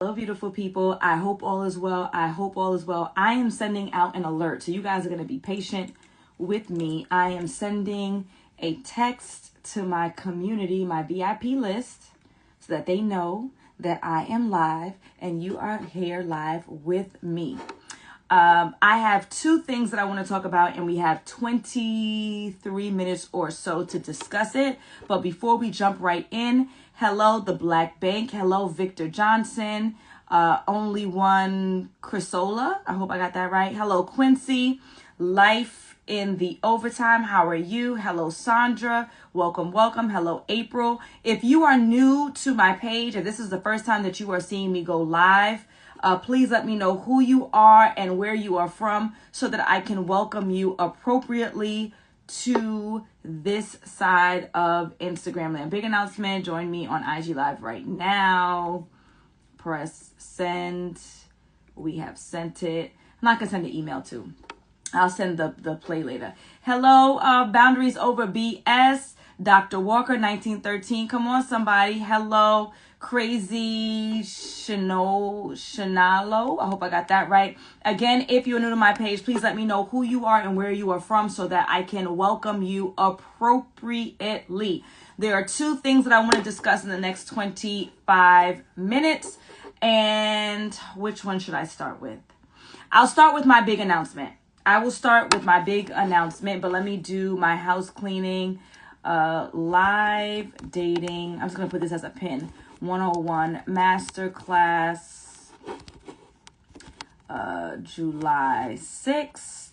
Hello, beautiful people. I hope all is well. I hope all is well. I am sending out an alert. So you guys are going to be patient with me. I am sending a text to my community, my VIP list, so that they know that I am live and you are here live with me. I have two things that I want to talk about, and we have 23 minutes or so to discuss it. But before we jump right in, hello, the Black Bank. Hello, Victor Johnson. Only one Chrysola. I hope I got that right. Hello, Quincy. Life in the Overtime. How are you? Hello, Sandra. Welcome, welcome. Hello, April. If you are new to my page, if this is the first time that you are seeing me go live, please let me know who you are and where you are from so that I can welcome you appropriately to this side of Instagram land. Big announcement. Join me on IG Live right now. Press send. We have sent it. I'm not going to send the email too. I'll send the play later. Hello, Boundaries Over BS. Dr. Walker, 1913. Come on, somebody. Hello, Crazy Shanalo. I hope I got that right. Again, if you're new to my page, please let me know who you are and where you are from so that I can welcome you appropriately. There are two things that I want to discuss in the next 25 minutes. And which one should I start with? I'll start with my big announcement. I will start with my big announcement, but let me do my house cleaning. Live dating. I'm just going to put this as a pin. 101 Masterclass, July 6th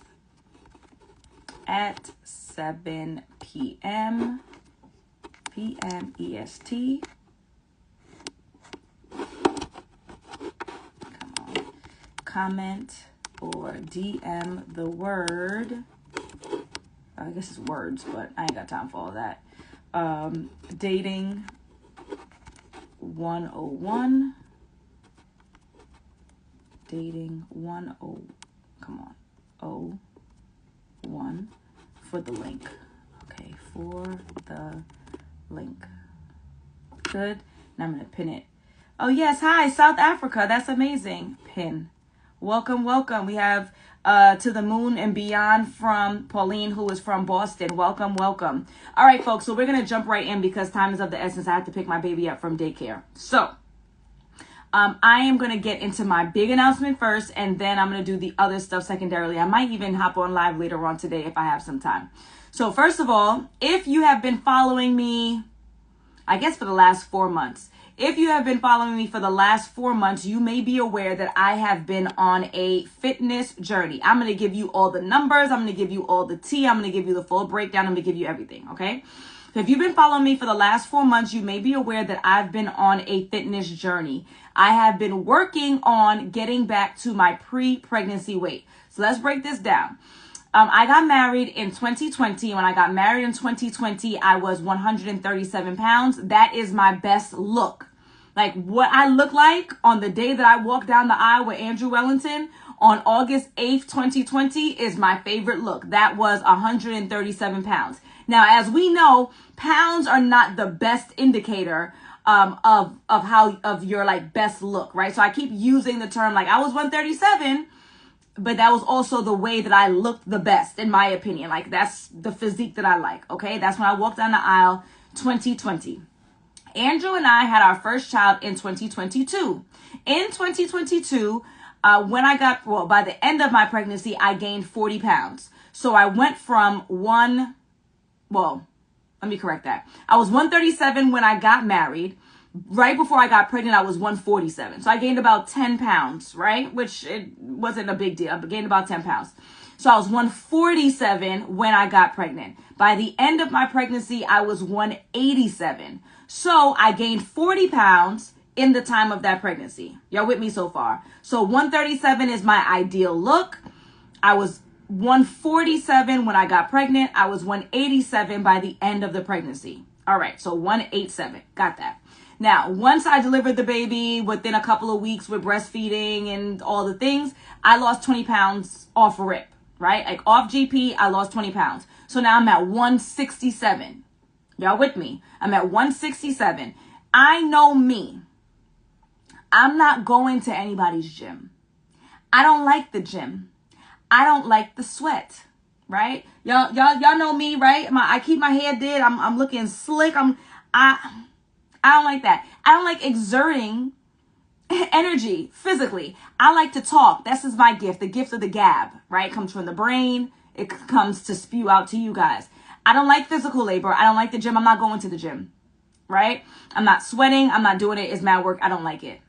at 7 p.m. EST. Come on. Comment or DM the word. I guess it's words, but I ain't got time for all that. Dating 101. Dating 10. Come on. 01 for the link. Okay, for the link. Good. Now I'm going to pin it. Oh, yes. Hi, South Africa. That's amazing. Pin. Welcome, welcome. We have To the Moon and Beyond from Pauline, who is from Boston. Welcome, welcome. All right, folks. So we're going to jump right in because time is of the essence. I have to pick my baby up from daycare. So I am going to get into my big announcement first, and then I'm going to do the other stuff secondarily. I might even hop on live later on today if I have some time. So first of all, if you have been following me, I guess for the last 4 months, if you have been following me for the last 4 months, you may be aware that I have been on a fitness journey. I'm going to give you all the numbers. I'm going to give you all the tea. I'm going to give you the full breakdown. I'm going to give you everything. Okay. So if you've been following me for the last 4 months, you may be aware that I've been on a fitness journey. I have been working on getting back to my pre-pregnancy weight. So let's break this down. I got married in 2020. When I got married in 2020, I was 137 pounds. That is my best look. Like what I look like on the day that I walked down the aisle with Andrew Wellington on August 8th, 2020 is my favorite look. That was 137 pounds. Now, as we know, pounds are not the best indicator of your like best look, right? So I keep using the term like I was 137, but that was also the way that I looked the best, in my opinion. Like that's the physique that I like. Okay. That's when I walked down the aisle 2020. Andrew and I had our first child in 2022. In 2022, by the end of my pregnancy, I gained 40 pounds. So I went from let me correct that. I was 137 when I got married. Right before I got pregnant, I was 147. So I gained about 10 pounds, right? Which it wasn't a big deal. I gained about 10 pounds. So I was 147 when I got pregnant. By the end of my pregnancy, I was 187. So I gained 40 pounds in the time of that pregnancy. Y'all with me so far? So 137 is my ideal look. I was 147 when I got pregnant. I was 187 by the end of the pregnancy. All right. So 187. Got that. Now, once I delivered the baby, within a couple of weeks with breastfeeding and all the things, I lost 20 pounds off rip, right? Like off GP, I lost 20 pounds. So now I'm at 167. Y'all with me? I'm at 167. I know me. I'm not going to anybody's gym. I don't like the gym. I don't like the sweat, right? Y'all know me, right? I keep my hair did. I'm looking slick. I don't like that. I don't like exerting energy physically. I like to talk. This is my gift. The gift of the gab, right? It comes from the brain. It comes to spew out to you guys. I don't like physical labor. I don't like the gym. I'm not going to the gym, right? I'm not sweating. I'm not doing it. It's mad work. I don't like it.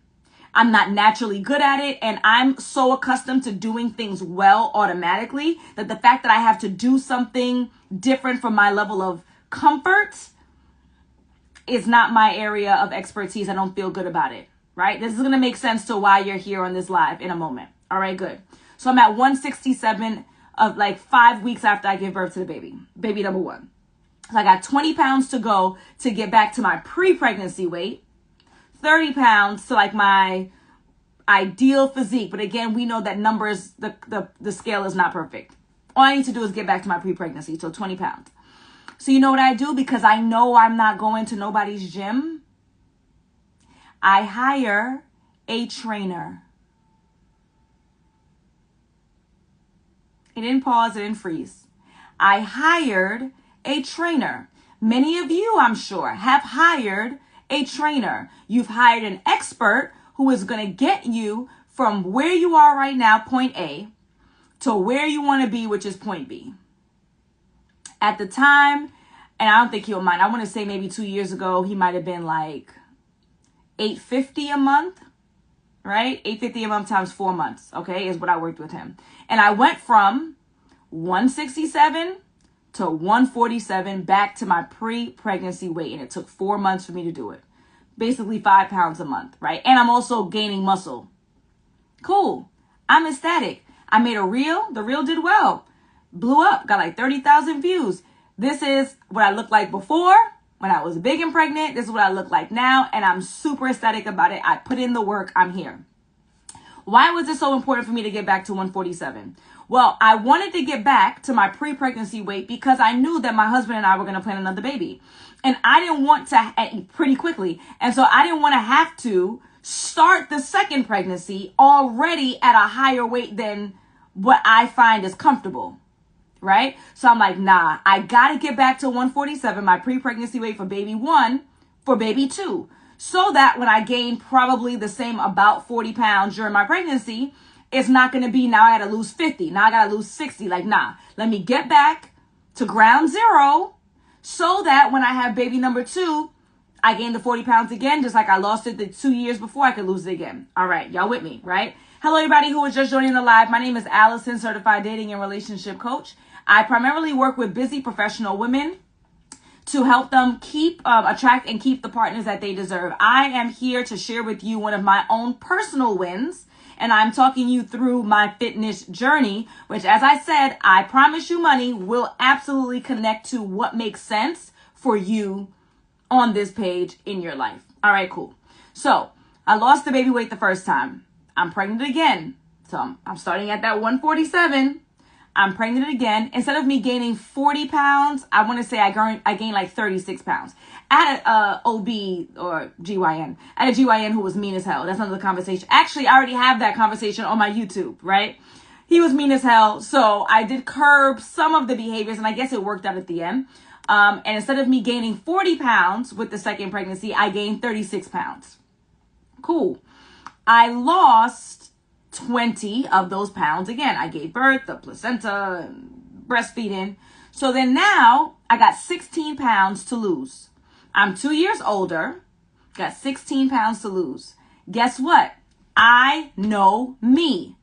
I'm not naturally good at it. And I'm so accustomed to doing things well automatically that the fact that I have to do something different from my level of comfort is not my area of expertise. I don't feel good about it, right? This is going to make sense to why you're here on this live in a moment. All right, good. So I'm at 167 of like 5 weeks after I give birth to the baby number one. So I got 20 pounds to go to get back to my pre-pregnancy weight, 30 pounds to like my ideal physique. But again, we know that numbers, the scale is not perfect. All I need to do is get back to my pre-pregnancy, so 20 pounds. So you know what I do? Because I know I'm not going to nobody's gym, I hire a trainer. It didn't pause, it didn't freeze. I hired a trainer. Many of you, I'm sure, have hired a trainer. You've hired an expert who is going to get you from where you are right now, point A, to where you want to be, which is point B. At the time, and I don't think he'll mind, I want to say maybe 2 years ago, he might have been like $850 a month, right? $850 a month times 4 months, okay, is what I worked with him. And I went from 167 to 147 back to my pre-pregnancy weight. And it took 4 months for me to do it. Basically 5 pounds a month, right? And I'm also gaining muscle. Cool. I'm ecstatic. I made a reel. The reel did well. Blew up. Got like 30,000 views. This is what I looked like before when I was big and pregnant. This is what I look like now. And I'm super ecstatic about it. I put in the work. I'm here. Why was it so important for me to get back to 147? Well, I wanted to get back to my pre-pregnancy weight because I knew that my husband and I were going to plan another baby. And I didn't want to, pretty quickly. And so I didn't want to have to start the second pregnancy already at a higher weight than what I find is comfortable, right? So I'm like, nah, I got to get back to 147, my pre-pregnancy weight for baby one, for baby two. So that when I gain probably the same about 40 pounds during my pregnancy, it's not going to be now I got to lose 50. Now I got to lose 60. Like, nah, let me get back to ground zero so that when I have baby number two, I gain the 40 pounds again, just like I lost it the 2 years before, I could lose it again. All right, y'all with me, right? Hello, everybody who is just joining the live. My name is Allison, certified dating and relationship coach. I primarily work with busy professional women to help them attract and keep the partners that they deserve. I am here to share with you one of my own personal wins, and I'm talking you through my fitness journey, which, as I said, I promise you money will absolutely connect to what makes sense for you on this page in your life. All right, cool. So I lost the baby weight the first time. I'm pregnant again. So I'm starting at that 147. I'm pregnant again. Instead of me gaining 40 pounds, I want to say I gained like 36 pounds. I had a OB or GYN. I had a GYN who was mean as hell. That's another conversation. Actually, I already have that conversation on my YouTube, right? He was mean as hell. So I did curb some of the behaviors, and I guess it worked out at the end. And instead of me gaining 40 pounds with the second pregnancy, I gained 36 pounds. Cool. I lost 20 of those pounds. Again, I gave birth, the placenta, and breastfeeding. So then now I got 16 pounds to lose. I'm 2 years older, got 16 pounds to lose. Guess what? I know me.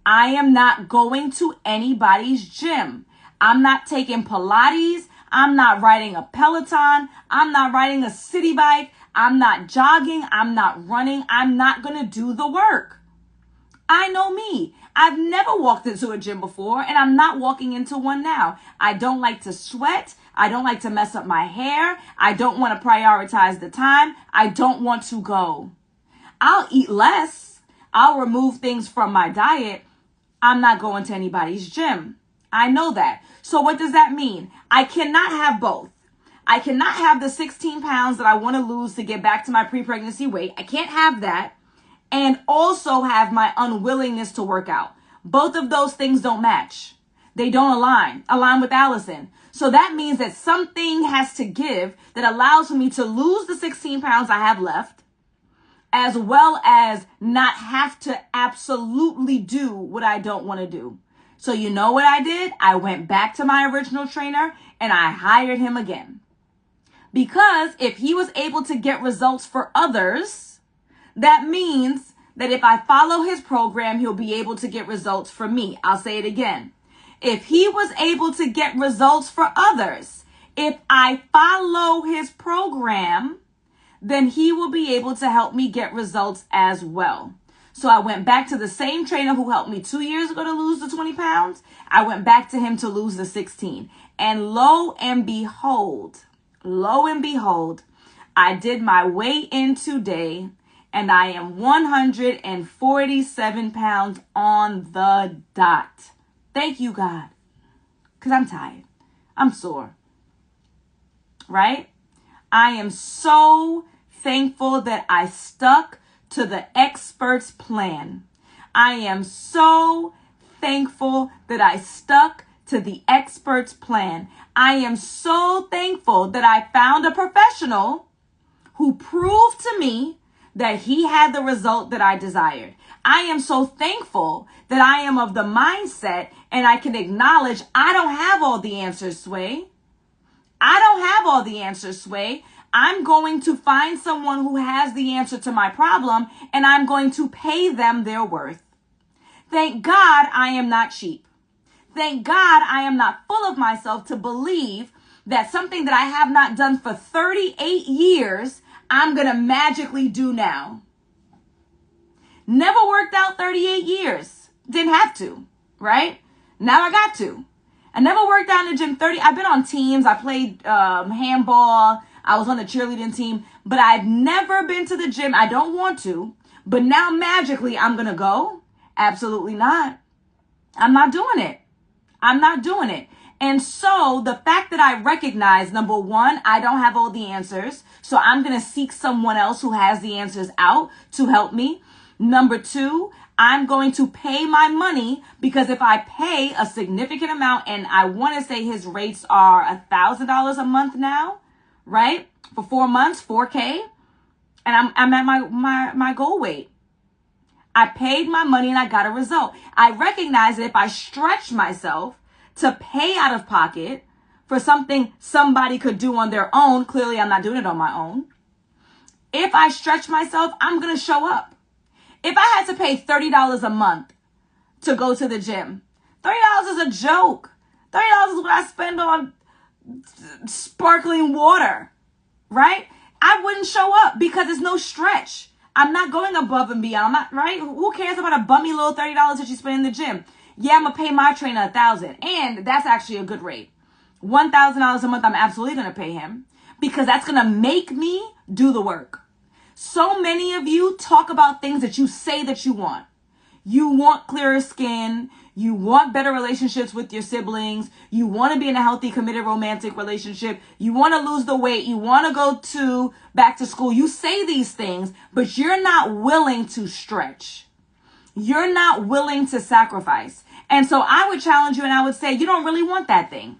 I am not going to anybody's gym. I'm not taking Pilates. I'm not riding a Peloton. I'm not riding a city bike. I'm not jogging. I'm not running. I'm not going to do the work. I know me. I've never walked into a gym before, and I'm not walking into one now. I don't like to sweat. I don't like to mess up my hair. I don't want to prioritize the time. I don't want to go. I'll eat less. I'll remove things from my diet. I'm not going to anybody's gym. I know that. So what does that mean? I cannot have both. I cannot have the 16 pounds that I want to lose to get back to my pre-pregnancy weight. I can't have that and also have my unwillingness to work out. Both of those things don't match. They don't align with Allison. So that means that something has to give that allows me to lose the 16 pounds I have left, as well as not have to absolutely do what I don't want to do. So you know what I did? I went back to my original trainer and I hired him again. Because if he was able to get results for others, that means that if I follow his program, he'll be able to get results for me. I'll say it again. If he was able to get results for others, if I follow his program, then he will be able to help me get results as well. So I went back to the same trainer who helped me 2 years ago to lose the 20 pounds. I went back to him to lose the 16. And lo and behold, I did my weigh-in today, and I am 147 pounds on the dot. Thank you, God, because I'm tired. I'm sore, right? I am so thankful that I stuck to the expert's plan. I am so thankful that I stuck to the expert's plan. I am so thankful that I found a professional who proved to me that he had the result that I desired. I am so thankful that I am of the mindset and I can acknowledge I don't have all the answers, Sway. I don't have all the answers, Sway. I'm going to find someone who has the answer to my problem, and I'm going to pay them their worth. Thank God I am not cheap. Thank God I am not full of myself to believe that something that I have not done for 38 years, I'm going to magically do now. Never worked out 38 years. Didn't have to, right? Now I got to. I never worked out in the gym 30. I've been on teams. I played handball. I was on the cheerleading team, but I've never been to the gym. I don't want to, but now magically I'm going to go. Absolutely not. I'm not doing it. I'm not doing it. And so the fact that I recognize, number one, I don't have all the answers. So I'm going to seek someone else who has the answers out to help me. Number two, I'm going to pay my money, because if I pay a significant amount, and I want to say his rates are $1,000 a month now, right? For 4 months, 4K. And I'm at my goal weight. I paid my money and I got a result. I recognize that if I stretch myself to pay out of pocket for something somebody could do on their own, clearly I'm not doing it on my own. If I stretch myself, I'm going to show up. If I had to pay $30 a month to go to the gym, $30 is a joke. $30 is what I spend on sparkling water, right? I wouldn't show up because there's no stretch. I'm not going above and beyond. I'm not, right? Who cares about a bummy little $30 that you spend in the gym? Yeah, I'm going to pay my trainer $1,000. And that's actually a good rate. $1,000 a month, I'm absolutely going to pay him, because that's going to make me do the work. So many of you talk about things that you say that you want. You want clearer skin. You want better relationships with your siblings. You want to be in a healthy, committed, romantic relationship. You want to lose the weight. You want to go back to school. You say these things, but you're not willing to stretch. You're not willing to sacrifice. And so I would challenge you and I would say, you don't really want that thing.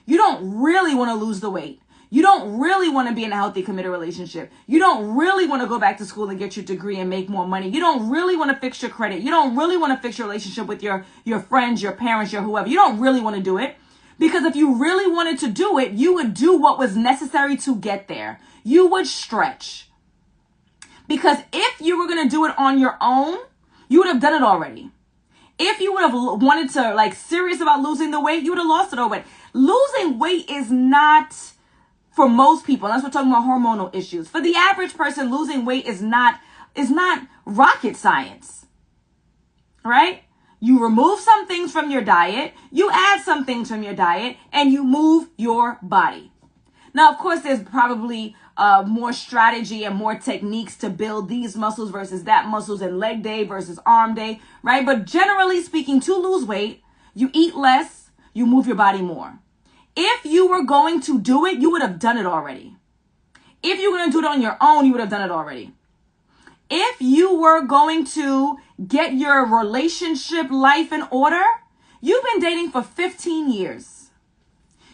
You don't really want to lose the weight. You don't really want to be in a healthy, committed relationship. You don't really want to go back to school and get your degree and make more money. You don't really want to fix your credit. You don't really want to fix your relationship with your friends, your parents, your whoever. You don't really want to do it, because if you really wanted to do it, you would do what was necessary to get there. You would stretch. Because if you were going to do it on your own, you would have done it already. If you would have wanted to, serious about losing the weight, you would have lost it already. Losing weight is not, for most people, unless we're talking about hormonal issues, for the average person, losing weight is not rocket science, right? You remove some things from your diet, you add some things from your diet, and you move your body. Now, of course, there's probably more strategy and more techniques to build these muscles versus that muscles, and leg day versus arm day, right? But generally speaking, to lose weight, you eat less, you move your body more. If you were going to do it, you would have done it already. If you were going to do it on your own, you would have done it already. If you were going to get your relationship life in order, you've been dating for 15 years.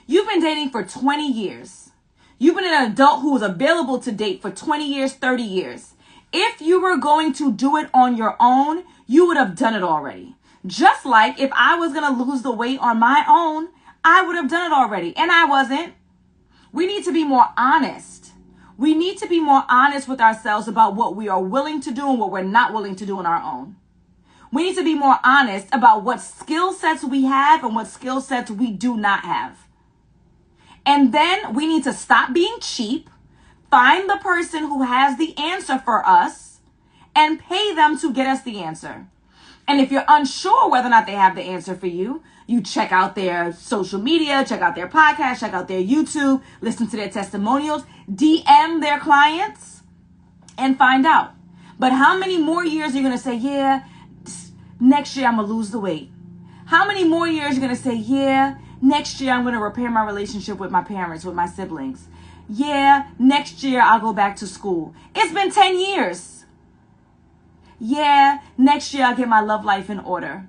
You've been dating for 20 years. You've been an adult who was available to date for 20 years, 30 years. If you were going to do it on your own, you would have done it already. Just like if I was going to lose the weight on my own, I would have done it already. And I wasn't. We need to be more honest. We need to be more honest with ourselves about what we are willing to do and what we're not willing to do on our own. We need to be more honest about what skill sets we have and what skill sets we do not have. And then we need to stop being cheap, find the person who has the answer for us, and pay them to get us the answer. And if you're unsure whether or not they have the answer for you, you check out their social media, check out their podcast, check out their YouTube, listen to their testimonials, DM their clients, and find out. But how many more years are you going to say, yeah, next year I'm going to lose the weight? How many more years are you going to say, yeah, next year I'm going to repair my relationship with my parents, with my siblings? Yeah, next year I'll go back to school. It's been 10 years. Yeah, next year I'll get my love life in order.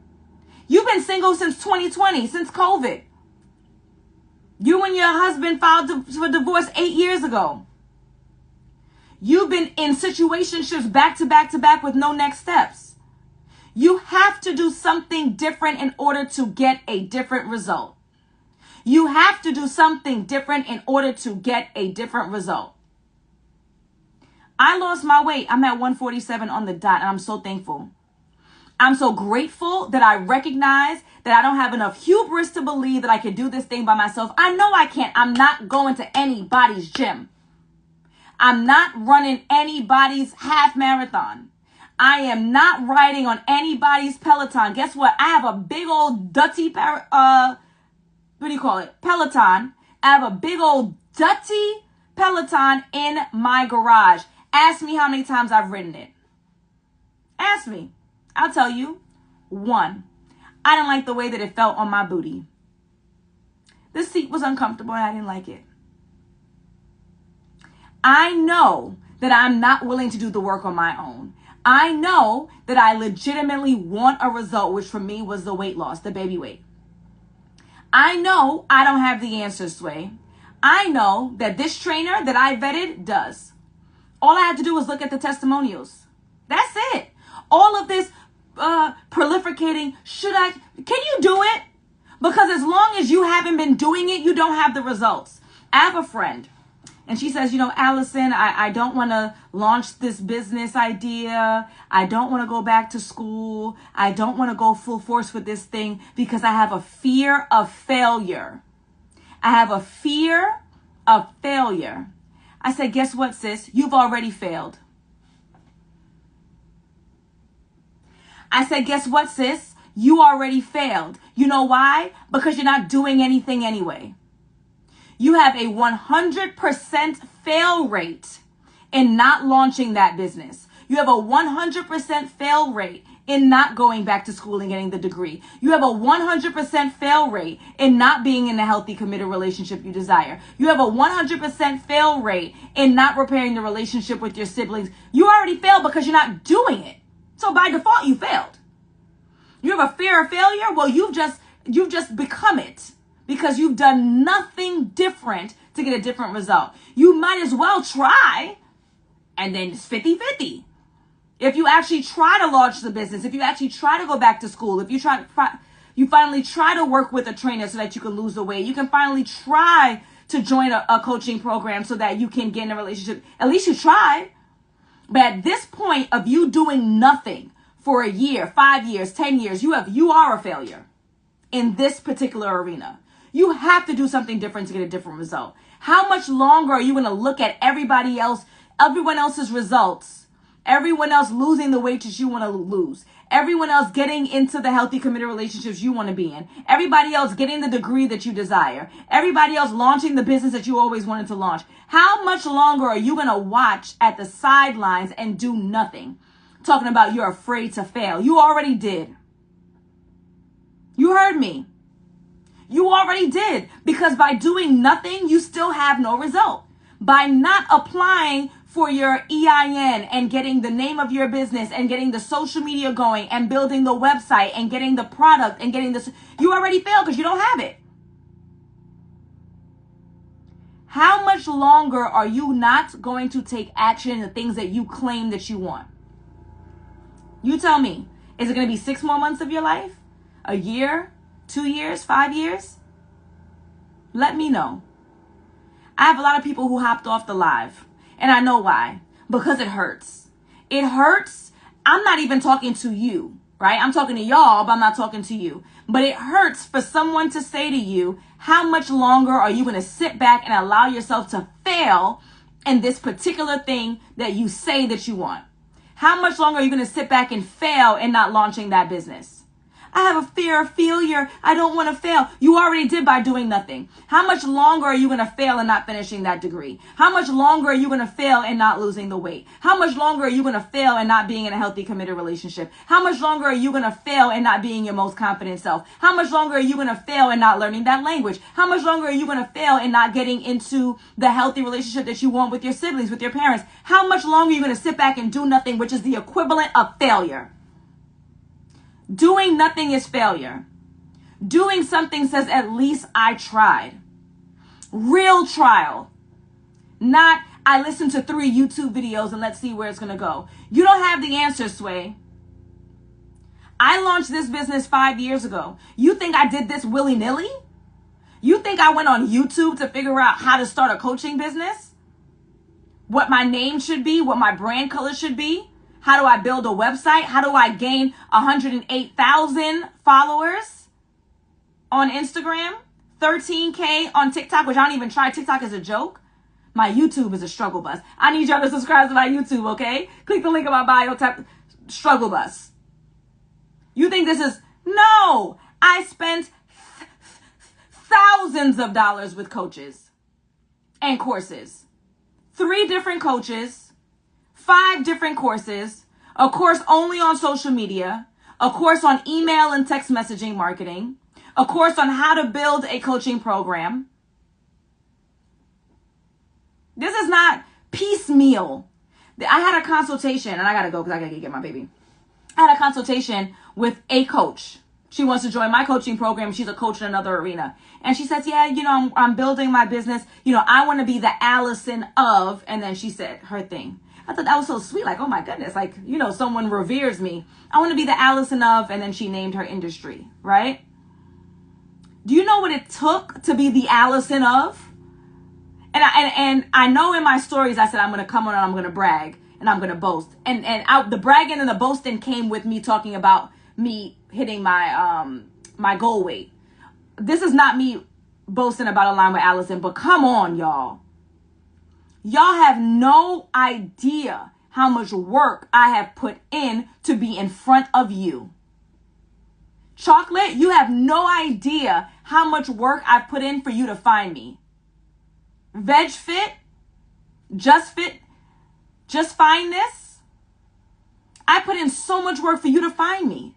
You've been single since 2020, since COVID. You and your husband filed for divorce 8 years ago. You've been in situationships back to back to back with no next steps. You have to do something different in order to get a different result. You have to do something different in order to get a different result. I lost my weight. I'm at 147 on the dot, and I'm so thankful. I'm so grateful that I recognize that I don't have enough hubris to believe that I can do this thing by myself. I know I can't. I'm not going to anybody's gym. I'm not running anybody's half marathon. I am not riding on anybody's Peloton. Guess what? I have a big old Peloton. I have a big old dirty Peloton in my garage. Ask me how many times I've ridden it. Ask me. I'll tell you. 1, I didn't like the way that it felt on my booty. The seat was uncomfortable and I didn't like it. I know that I'm not willing to do the work on my own. I know that I legitimately want a result, which for me was the weight loss, the baby weight. I know I don't have the answer, Sway. I know that this trainer that I vetted does. All I had to do was look at the testimonials. That's it. All of this prolificating, can you do it? Because as long as you haven't been doing it, you don't have the results. I have a friend, and she says, Allison, I don't want to launch this business idea. I don't want to go back to school. I don't want to go full force with this thing because I have a fear of failure. I have a fear of failure. I said, guess what, sis? You've already failed. I said, guess what, sis? You already failed. You know why? Because you're not doing anything anyway. You have a 100% fail rate in not launching that business. You have a 100% fail rate in not going back to school and getting the degree. You have a 100% fail rate in not being in the healthy, committed relationship you desire. You have a 100% fail rate in not repairing the relationship with your siblings. You already failed because you're not doing it. So by default, you failed. You have a fear of failure? Well, you've just become it because you've done nothing different to get a different result. You might as well try, and then it's 50-50. If you actually try to launch the business, if you actually try to go back to school, if you finally try to work with a trainer so that you can lose the weight, you can finally try to join a coaching program so that you can get in a relationship. At least you tried. But at this point of you doing nothing for a year, 5 years, 10 years, you are a failure in this particular arena. You have to do something different to get a different result. How much longer are you going to look at everyone else's results, everyone else losing the weight that you want to lose, everyone else getting into the healthy, committed relationships you want to be in, everybody else getting the degree that you desire, everybody else launching the business that you always wanted to launch? How much longer are you going to watch at the sidelines and do nothing? Talking about you're afraid to fail. You already did. You heard me. You already did. Because by doing nothing, you still have no result. By not applying for your EIN and getting the name of your business and getting the social media going and building the website and getting the product and getting this, you already failed because you don't have it. How much longer are you not going to take action in the things that you claim that you want? You tell me, is it going to be 6 more months of your life? A year? 2 years? 5 years? Let me know. I have a lot of people who hopped off the live, and I know why. Because it hurts. It hurts. I'm not even talking to you, right? I'm talking to y'all, but I'm not talking to you. But it hurts for someone to say to you, how much longer are you going to sit back and allow yourself to fail in this particular thing that you say that you want? How much longer are you going to sit back and fail in not launching that business? I have a fear of failure. I don't want to fail. You already did by doing nothing. How much longer are you going to fail in not finishing that degree? How much longer are you going to fail in not losing the weight? How much longer are you going to fail in not being in a healthy, committed relationship? How much longer are you going to fail in not being your most confident self? How much longer are you going to fail in not learning that language? How much longer are you going to fail in not getting into the healthy relationship that you want with your siblings, with your parents? How much longer are you going to sit back and do nothing, which is the equivalent of failure? Doing nothing is failure. Doing something says, at least I tried. Real trial. Not, I listened to 3 YouTube videos and let's see where it's going to go. You don't have the answer, Sway. I launched this business 5 years ago. You think I did this willy-nilly? You think I went on YouTube to figure out how to start a coaching business? What my name should be? What my brand color should be? How do I build a website? How do I gain 108,000 followers on Instagram? 13K on TikTok, which I don't even try. TikTok is a joke. My YouTube is a struggle bus. I need y'all to subscribe to my YouTube, okay? Click the link in my bio, type struggle bus. You think this is... No! I spent thousands of dollars with coaches and courses. 3 different coaches. 5 different courses, a course only on social media, a course on email and text messaging marketing, a course on how to build a coaching program. This is not piecemeal. I had a consultation, and I got to go because I got to get my baby. I had a consultation with a coach. She wants to join my coaching program. She's a coach in another arena. And she says, yeah, I'm building my business. I want to be the Allison of, and then she said her thing. I thought that was so sweet. Like, oh my goodness. Like, someone reveres me. I want to be the Allison of, and then she named her industry, right? Do you know what it took to be the Allison of? And I know in my stories, I said, I'm going to come on and I'm going to brag and I'm going to boast. And the bragging and the boasting came with me talking about me hitting my goal weight. This is not me boasting about Align with Allison, but come on, y'all. Y'all have no idea how much work I have put in to be in front of you. Chocolate, you have no idea how much work I've put in for you to find me. Veg Fit, Just Find This. I put in so much work for you to find me.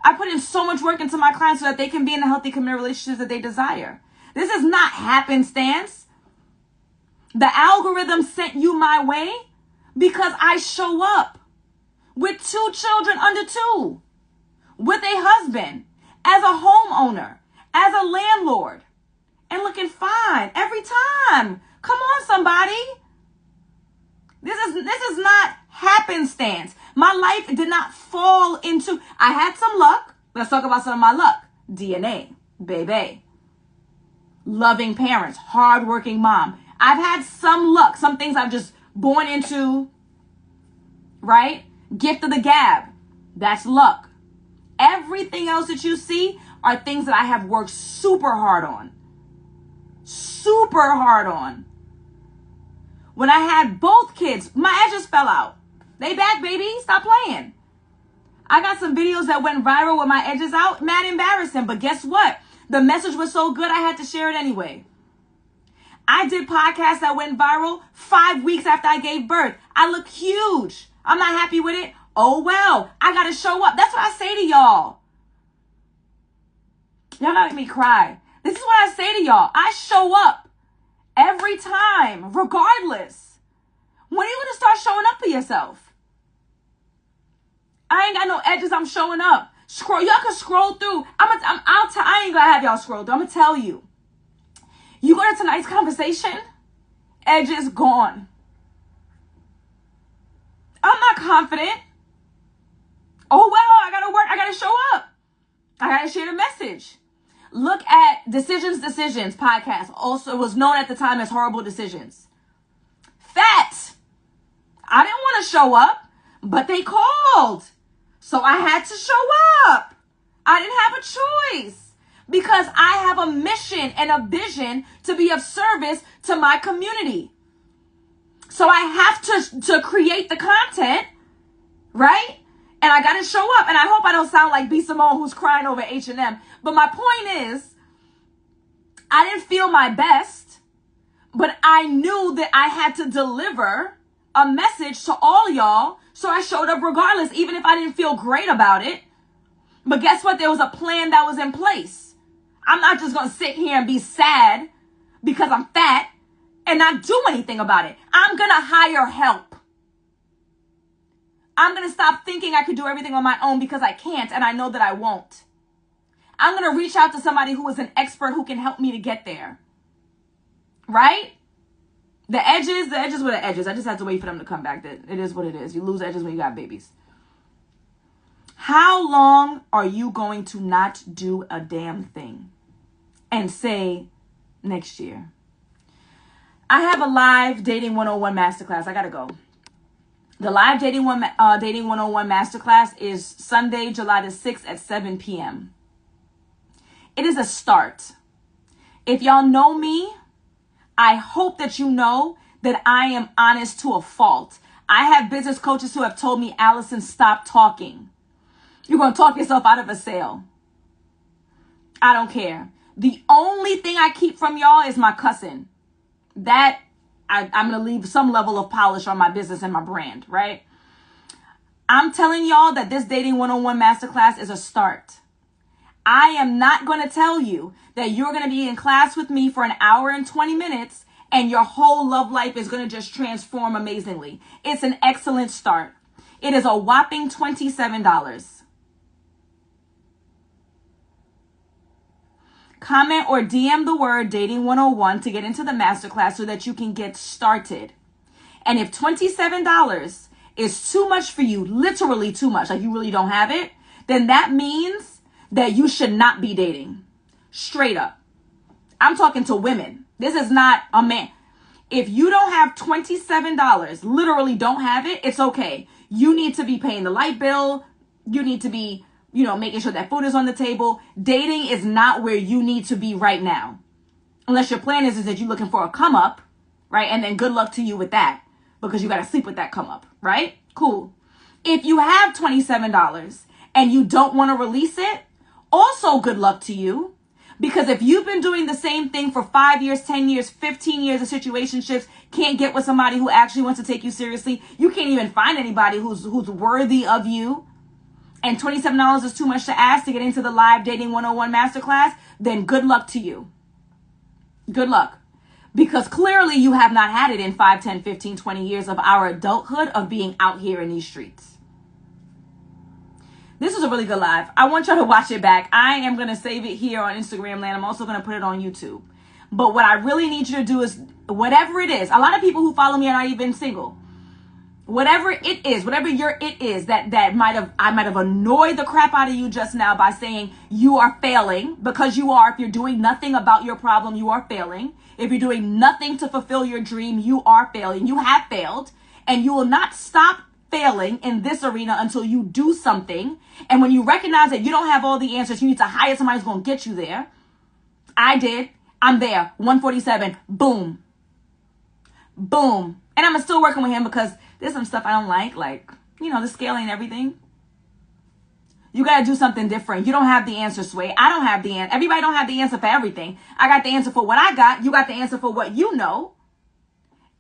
I put in so much work into my clients so that they can be in the healthy, committed relationships that they desire. This is not happenstance. The algorithm sent you my way because I show up with 2 children under 2, with a husband, as a homeowner, as a landlord, and looking fine every time. Come on, somebody. This is not happenstance. My life did not fall into... I had some luck. Let's talk about some of my luck. DNA, baby. Loving parents, hardworking mom. I've had some luck. Some things I've just born into, right? Gift of the gab. That's luck. Everything else that you see are things that I have worked super hard on. Super hard on. When I had both kids, my edges fell out. They back, baby. Stop playing. I got some videos that went viral with my edges out. Mad embarrassing. But guess what? The message was so good, I had to share it anyway. I did podcasts that went viral 5 weeks after I gave birth. I look huge. I'm not happy with it. Oh, well, I got to show up. That's what I say to y'all. Y'all gotta make me cry. This is what I say to y'all. I show up every time, regardless. When are you going to start showing up for yourself? I ain't got no edges. I'm showing up. Y'all can scroll through. I ain't going to have y'all scroll through. I'm going to tell you. You go to tonight's conversation, edges gone. I'm not confident. Oh, well, I got to work. I got to show up. I got to share the message. Look at Decisions podcast. Also was known at the time as Horrible Decisions. Fat. I didn't want to show up, but they called. So I had to show up. I didn't have a choice because I have a mission and a vision to be of service to my community. So I have to create the content, right? And I got to show up. And I hope I don't sound like B. Simone who's crying over H&M. But my point is, I didn't feel my best, but I knew that I had to deliver a message to all y'all. So I showed up regardless, even if I didn't feel great about it. But guess what? There was a plan that was in place. I'm not just going to sit here and be sad because I'm fat and not do anything about it. I'm going to hire help. I'm going to stop thinking I could do everything on my own because I can't, and I know that I won't. I'm going to reach out to somebody who is an expert who can help me to get there. Right? The edges were the edges. I just had to wait for them to come back. It is what it is. You lose edges when you got babies. How long are you going to not do a damn thing and say next year? I have a live Dating 101 masterclass. I got to go. The live Dating 101 masterclass is Sunday, July the 6th at 7 p.m. It is a start. If y'all know me, I hope that you know that I am honest to a fault. I have business coaches who have told me, Allison, stop talking. You're going to talk yourself out of a sale. I don't care. The only thing I keep from y'all is my cussing. That I'm going to leave some level of polish on my business and my brand, right? I'm telling y'all that this Dating 101 masterclass is a start. I am not going to tell you that you're going to be in class with me for an hour and 20 minutes and your whole love life is going to just transform amazingly. It's an excellent start. It is a whopping $27. Comment or DM the word Dating 101 to get into the masterclass so that you can get started. And if $27 is too much for you, literally too much, like you really don't have it, then that means that you should not be dating. Straight up. I'm talking to women. This is not a man. If you don't have $27, literally don't have it, it's okay. You need to be paying the light bill. You need to be, making sure that food is on the table. Dating is not where you need to be right now. Unless your plan is that you're looking for a come up, right? And then good luck to you with that because you got to sleep with that come up, right? Cool. If you have $27 and you don't want to release it, also good luck to you. Because if you've been doing the same thing for 5 years, 10 years, 15 years of situationships, can't get with somebody who actually wants to take you seriously, you can't even find anybody who's worthy of you, and $27 is too much to ask to get into the live Dating 101 masterclass, then good luck to you. Good luck. Because clearly you have not had it in 5, 10, 15, 20 years of our adulthood of being out here in these streets. This was a really good live. I want y'all to watch it back. I am going to save it here on Instagram land. I'm also going to put it on YouTube. But what I really need you to do is, whatever it is, a lot of people who follow me are not even single. Whatever it is, whatever your it is that I might have annoyed the crap out of you just now by saying you are failing, because you are. If you're doing nothing about your problem, you are failing. If you're doing nothing to fulfill your dream, you are failing. You have failed, and you will not stop failing in this arena until you do something. And when you recognize that you don't have all the answers, you need to hire somebody who's going to get you there. I did. I'm there. 147. Boom. Boom. And I'm still working with him because there's some stuff I don't like, the scaling and everything. You got to do something different. You don't have the answer, Sway. I don't have the answer. Everybody don't have the answer for everything. I got the answer for what I got. You got the answer for what you know.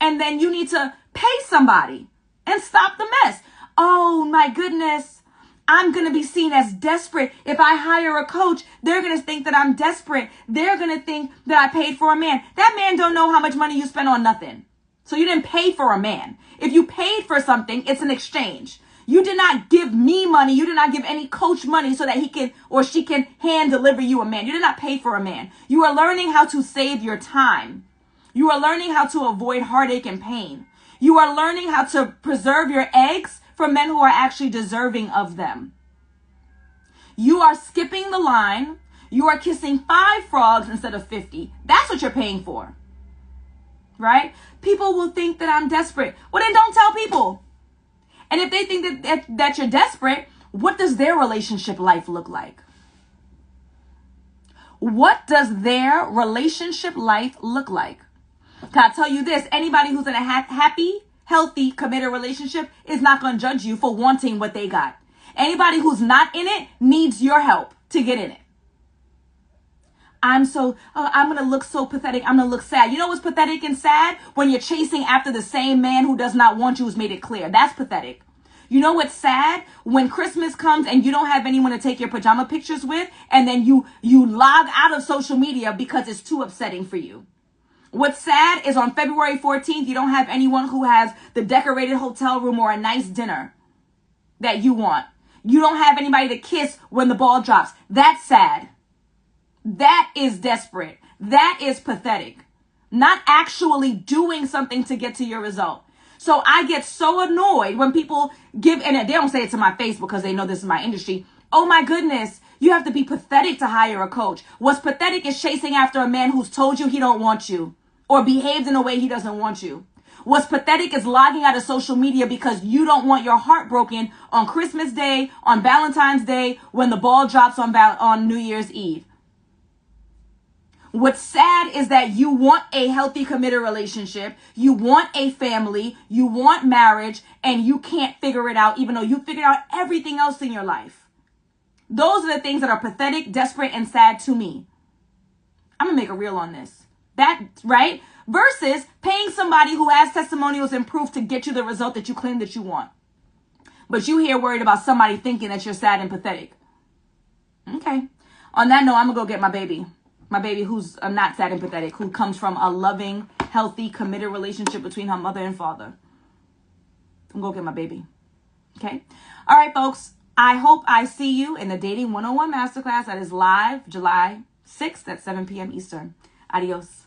And then you need to pay somebody and stop the mess. Oh my goodness. I'm going to be seen as desperate. If I hire a coach, they're going to think that I'm desperate. They're going to think that I paid for a man. That man don't know how much money you spend on nothing. So you didn't pay for a man. If you paid for something, it's an exchange. You did not give me money. You did not give any coach money so that he can or she can hand deliver you a man. You did not pay for a man. You are learning how to save your time. You are learning how to avoid heartache and pain. You are learning how to preserve your eggs for men who are actually deserving of them. You are skipping the line. You are kissing 5 frogs instead of 50. That's what you're paying for. Right? People will think that I'm desperate. Well, then don't tell people. And if they think that you're desperate, what does their relationship life look like? What does their relationship life look like? Can I tell you this? Anybody who's in a happy, healthy, committed relationship is not going to judge you for wanting what they got. Anybody who's not in it needs your help to get in it. I'm going to look so pathetic. I'm going to look sad. You know what's pathetic and sad? When you're chasing after the same man who does not want you, who's made it clear. That's pathetic. You know what's sad? When Christmas comes and you don't have anyone to take your pajama pictures with, and then you log out of social media because it's too upsetting for you. What's sad is on February 14th, you don't have anyone who has the decorated hotel room or a nice dinner that you want. You don't have anybody to kiss when the ball drops. That's sad. That is desperate. That is pathetic. Not actually doing something to get to your result. So I get so annoyed when people give, and they don't say it to my face because they know this is my industry. Oh my goodness, you have to be pathetic to hire a coach. What's pathetic is chasing after a man who's told you he don't want you or behaved in a way he doesn't want you. What's pathetic is logging out of social media because you don't want your heart broken on Christmas Day, on Valentine's Day, when the ball drops on New Year's Eve. What's sad is that you want a healthy, committed relationship, you want a family, you want marriage, and you can't figure it out even though you figured out everything else in your life. Those are the things that are pathetic, desperate, and sad to me. I'm going to make a reel on this. That's right? Versus paying somebody who has testimonials and proof to get you the result that you claim that you want. But you here worried about somebody thinking that you're sad and pathetic. Okay. On that note, I'm going to go get my baby. My baby who's not sad and pathetic, who comes from a loving, healthy, committed relationship between her mother and father. I'm going to go get my baby. Okay? All right, folks. I hope I see you in the Dating 101 Masterclass that is live July 6th at 7 p.m. Eastern. Adios.